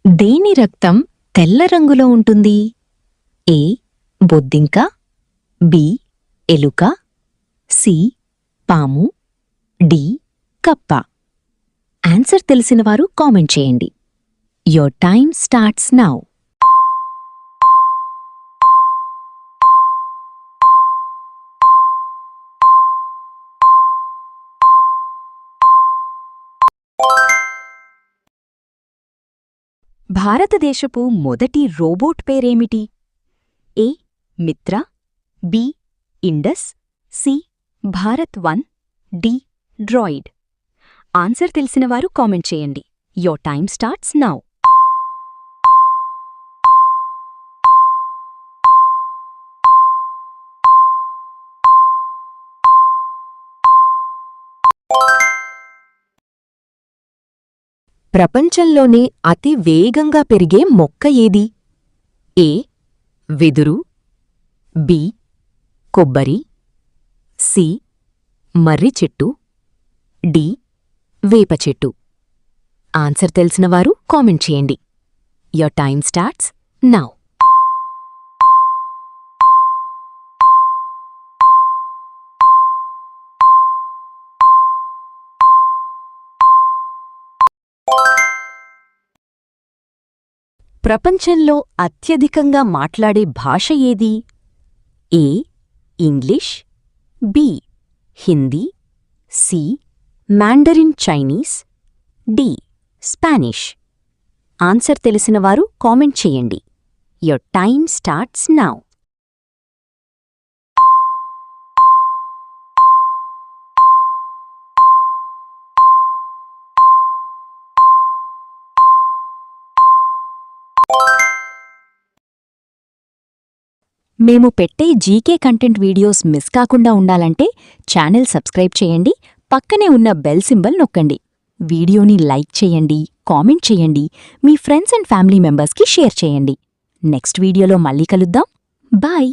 దేని రక్తం తెల్ల రంగులో ఉంటుంది? ఏ బొద్దింక, బి ఎలుక, సి పాము, డి కప్ప. ఆన్సర్ తెలిసినవారు కామెంట్ చేయండి. Your time starts now. భారతదేశపు మొదటి రోబోట్ పేరేమిటి? A Mitra, B Indus, C Bharat 1, D droid. Answer తెలిసినవారు కామెంట్ చేయండి. Your time starts now. ప్రపంచంలోనే అతి వేగంగా పెరిగే మొక్క ఏది? ఏ వెదురు, బి కొబ్బరి, సి మర్రి చెట్టు, డి వేప చెట్టు. ఆన్సర్ తెలిసినవారు కామెంట్ చేయండి. Your time starts now. ప్రపంచంలో అత్యధికంగా మాట్లాడే భాష ఏది? A English, B Hindi, C Mandarin Chinese, D Spanish. Answer తెలిసినవారు కామెంట్ చేయండి. Your time starts now. మేము పెట్టే జీకే కంటెంట్ వీడియోస్ మిస్ కాకుండా ఉండాలంటే ఛానల్ సబ్స్క్రైబ్ చేయండి, పక్కనే ఉన్న బెల్ సింబల్ నొక్కండి. వీడియోని లైక్ చేయండి, కామెంట్ చేయండి, మీ ఫ్రెండ్స్ అండ్ ఫ్యామిలీ మెంబర్స్కి షేర్ చేయండి. నెక్స్ట్ వీడియోలో మళ్ళీ కలుద్దాం. బాయ్.